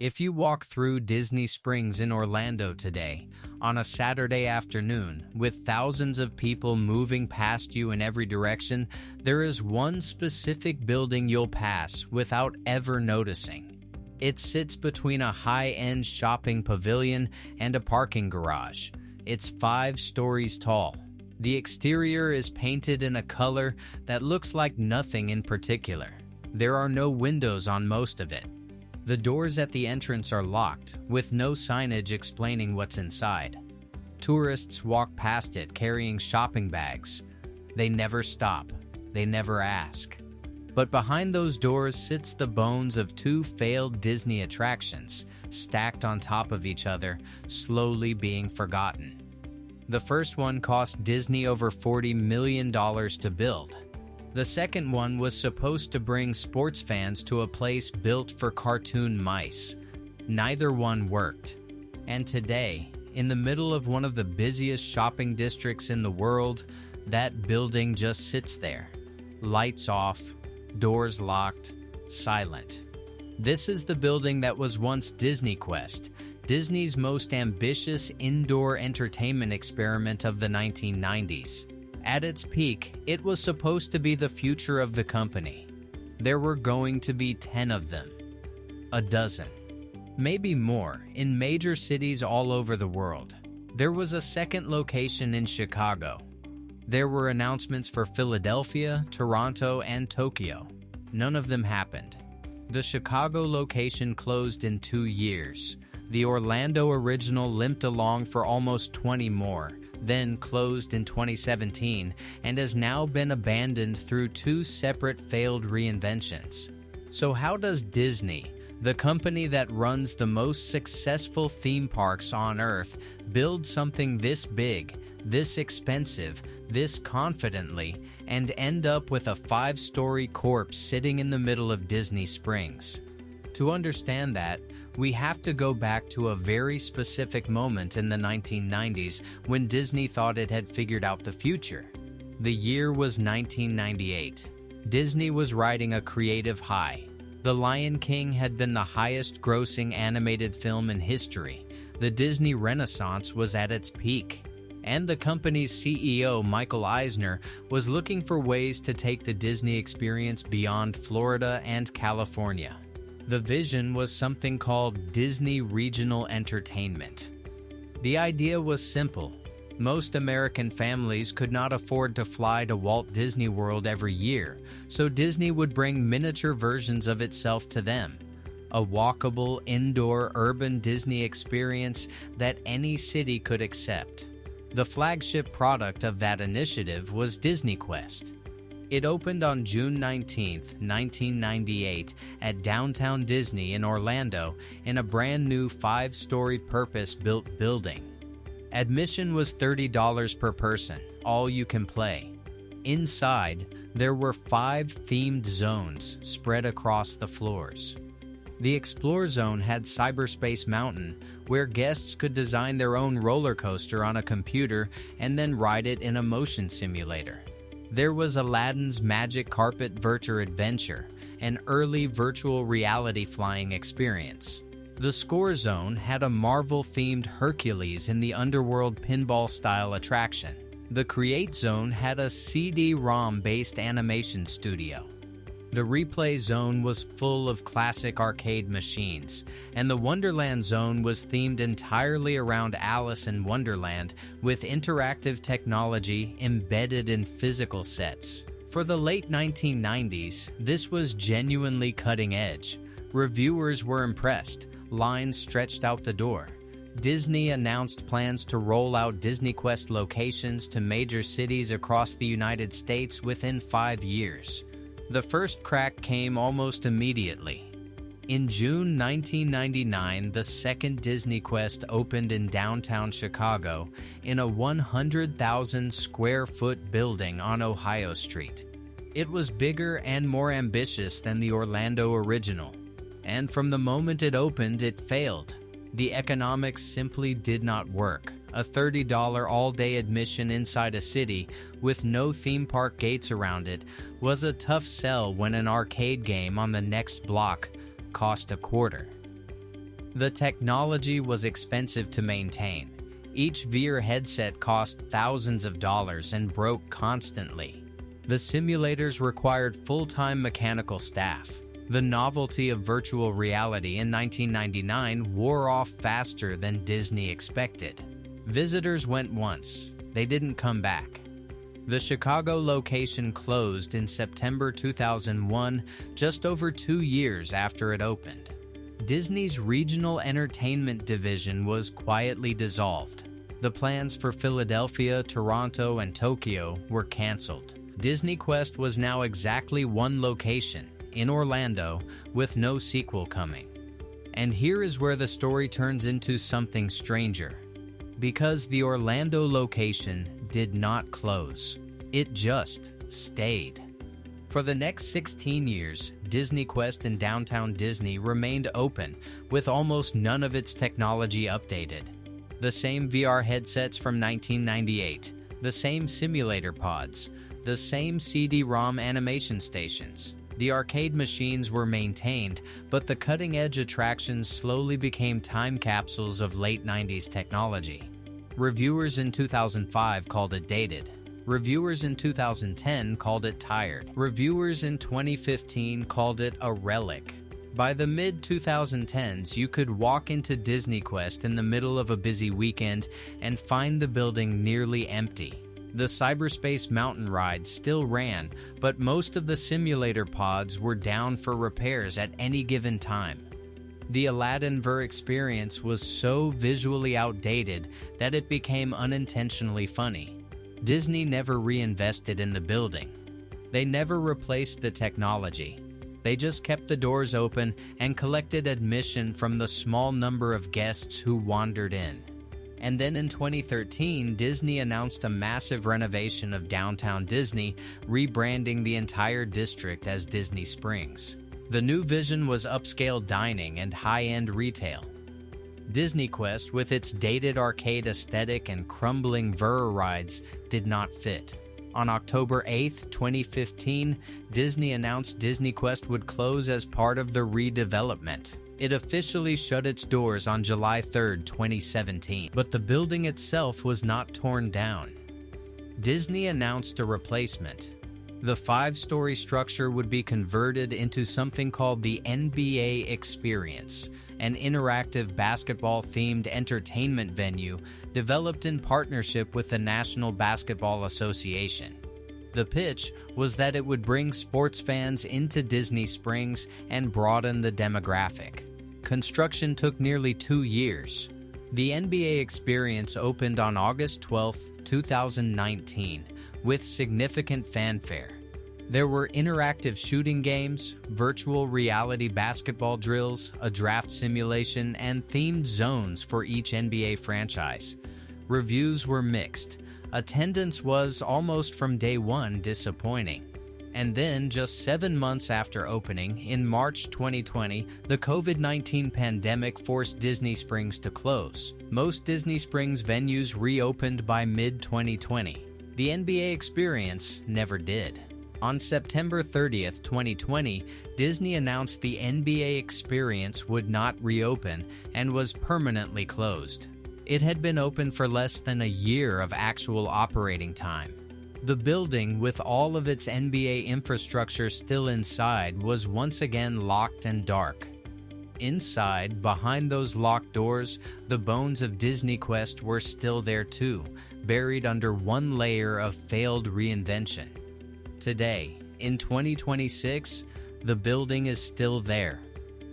If you walk through Disney Springs in Orlando today, on a Saturday afternoon, with thousands of people moving past you in every direction, there is one specific building you'll pass without ever noticing. It sits between a high-end shopping pavilion and a parking garage. It's 5 stories tall. The exterior is painted in a color that looks like nothing in particular. There are no windows on most of it. The doors at the entrance are locked, with no signage explaining what's inside. Tourists walk past it carrying shopping bags. They never stop. They never ask. But behind those doors sits the bones of 2 failed Disney attractions, stacked on top of each other, slowly being forgotten. The first one cost Disney over $40 million to build. The second one was supposed to bring sports fans to a place built for cartoon mice. Neither one worked. And today, in the middle of one of the busiest shopping districts in the world, that building just sits there. Lights off, doors locked, silent. This is the building that was once DisneyQuest, Disney's most ambitious indoor entertainment experiment of the 1990s. At its peak, it was supposed to be the future of the company. There were going to be 10 of them. A dozen. Maybe more, in major cities all over the world. There was a second location in Chicago. There were announcements for Philadelphia, Toronto, and Tokyo. None of them happened. The Chicago location closed in 2 years. The Orlando original limped along for almost 20 more, then closed in 2017, and has now been abandoned through 2 separate failed reinventions. So how does Disney, the company that runs the most successful theme parks on Earth, build something this big, this expensive, this confidently, and end up with a 5-story corpse sitting in the middle of Disney Springs? To understand that, we have to go back to a very specific moment in the 1990s when Disney thought it had figured out the future. The year was 1998. Disney was riding a creative high. The Lion King had been the highest-grossing animated film in history. The Disney Renaissance was at its peak. And the company's CEO Michael Eisner was looking for ways to take the Disney experience beyond Florida and California. The vision was something called Disney Regional Entertainment. The idea was simple. Most American families could not afford to fly to Walt Disney World every year, so Disney would bring miniature versions of itself to them. A walkable, indoor, urban Disney experience that any city could accept. The flagship product of that initiative was DisneyQuest. It opened on June 19, 1998 at Downtown Disney in Orlando in a brand new 5-story purpose-built building. Admission was $30 per person, all you can play. Inside, there were 5 themed zones spread across the floors. The Explore Zone had Cyberspace Mountain, where guests could design their own roller coaster on a computer and then ride it in a motion simulator. There was Aladdin's Magic Carpet Virtual Adventure, an early virtual reality flying experience. The Score Zone had a Marvel-themed Hercules in the underworld pinball-style attraction. The Create Zone had a CD-ROM-based animation studio. The Replay Zone was full of classic arcade machines, and the Wonderland Zone was themed entirely around Alice in Wonderland with interactive technology embedded in physical sets. For the late 1990s, this was genuinely cutting edge. Reviewers were impressed. Lines stretched out the door. Disney announced plans to roll out DisneyQuest locations to major cities across the United States within 5 years. The first crack came almost immediately. In June 1999, the second DisneyQuest opened in downtown Chicago in a 100,000-square-foot building on Ohio Street. It was bigger and more ambitious than the Orlando original. And from the moment it opened, it failed. The economics simply did not work. A $30 all-day admission inside a city with no theme park gates around it was a tough sell when an arcade game on the next block cost $0.25. The technology was expensive to maintain. Each VR headset cost thousands of dollars and broke constantly. The simulators required full-time mechanical staff. The novelty of virtual reality in 1999 wore off faster than Disney expected. Visitors went once. They didn't come back. The Chicago location closed in September 2001, just over 2 years after it opened. Disney's regional entertainment division was quietly dissolved. The plans for Philadelphia, Toronto, and Tokyo were canceled. DisneyQuest was now exactly one location, in Orlando, with no sequel coming. And here is where the story turns into something stranger. Because the Orlando location did not close. It just stayed. For the next 16 years, DisneyQuest in downtown Disney remained open, with almost none of its technology updated. The same VR headsets from 1998, the same simulator pods, the same CD-ROM animation stations. The arcade machines were maintained, but the cutting-edge attractions slowly became time capsules of late 90s technology. Reviewers in 2005 called it dated. Reviewers in 2010 called it tired. Reviewers in 2015 called it a relic. By the mid-2010s, you could walk into DisneyQuest in the middle of a busy weekend and find the building nearly empty. The cyberspace mountain ride still ran, but most of the simulator pods were down for repairs at any given time. The Aladdin VR experience was so visually outdated that it became unintentionally funny. Disney never reinvested in the building. They never replaced the technology. They just kept the doors open and collected admission from the small number of guests who wandered in. And then in 2013, Disney announced a massive renovation of downtown Disney, rebranding the entire district as Disney Springs. The new vision was upscale dining and high-end retail. DisneyQuest, with its dated arcade aesthetic and crumbling VR rides, did not fit. On October 8, 2015, Disney announced DisneyQuest would close as part of the redevelopment. It officially shut its doors on July 3, 2017, but the building itself was not torn down. Disney announced a replacement. The 5-story structure would be converted into something called the NBA Experience, an interactive basketball-themed entertainment venue developed in partnership with the National Basketball Association. The pitch was that it would bring sports fans into Disney Springs and broaden the demographic. Construction took nearly 2 years. The NBA Experience opened on August 12, 2019, with significant fanfare. There were interactive shooting games, virtual reality basketball drills, a draft simulation, and themed zones for each NBA franchise. Reviews were mixed. Attendance was, almost from day one, disappointing. And then, just 7 months after opening, in March 2020, the COVID-19 pandemic forced Disney Springs to close. Most Disney Springs venues reopened by mid-2020. The NBA Experience never did. On September 30, 2020, Disney announced the NBA Experience would not reopen and was permanently closed. It had been open for less than a year of actual operating time. The building, with all of its NBA infrastructure still inside, was once again locked and dark. Inside, behind those locked doors, the bones of DisneyQuest were still there too, buried under one layer of failed reinvention. Today, in 2026, the building is still there,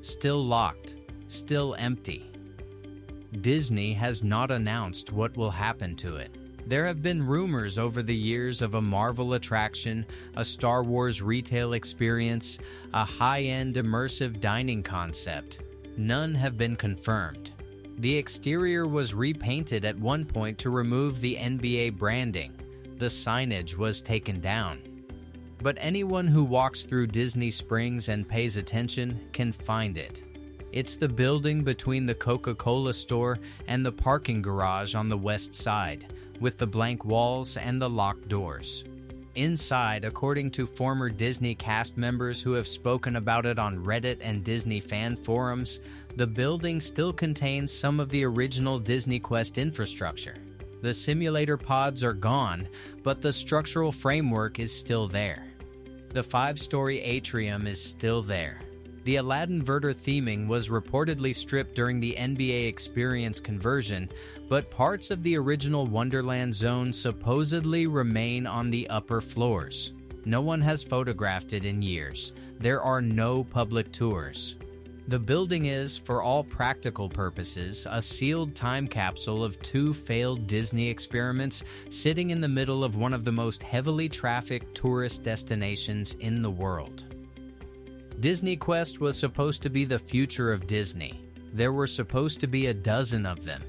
still locked, still empty. Disney has not announced what will happen to it. There have been rumors over the years of a Marvel attraction, a Star Wars retail experience, a high-end immersive dining concept. None have been confirmed. The exterior was repainted at one point to remove the NBA branding. The signage was taken down. But anyone who walks through Disney Springs and pays attention can find it. It's the building between the Coca-Cola store and the parking garage on the west side, with the blank walls and the locked doors. Inside, according to former Disney cast members who have spoken about it on Reddit and Disney fan forums, the building still contains some of the original DisneyQuest infrastructure. The simulator pods are gone, but the structural framework is still there. The 5-story atrium is still there. The Aladdin-verter theming was reportedly stripped during the NBA Experience conversion, but parts of the original Wonderland zone supposedly remain on the upper floors. No one has photographed it in years. There are no public tours. The building is, for all practical purposes, a sealed time capsule of 2 failed Disney experiments sitting in the middle of one of the most heavily trafficked tourist destinations in the world. DisneyQuest was supposed to be the future of Disney. There were supposed to be a dozen of them.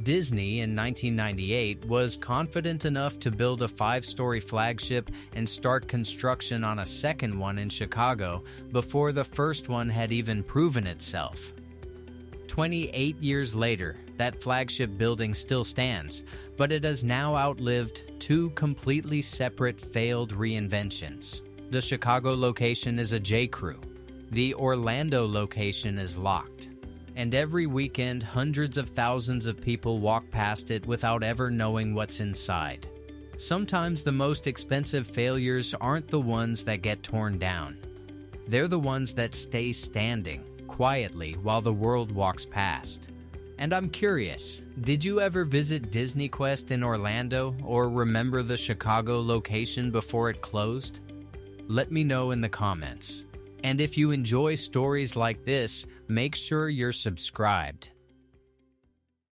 Disney, in 1998, was confident enough to build a 5-story flagship and start construction on a second one in Chicago before the first one had even proven itself. 28 years later, that flagship building still stands, but it has now outlived 2 completely separate failed reinventions. The Chicago location is a J.Crew. The Orlando location is locked. And every weekend, hundreds of thousands of people walk past it without ever knowing what's inside. Sometimes the most expensive failures aren't the ones that get torn down. They're the ones that stay standing, quietly, while the world walks past. And I'm curious, did you ever visit DisneyQuest in Orlando or remember the Chicago location before it closed? Let me know in the comments. And if you enjoy stories like this, make sure you're subscribed.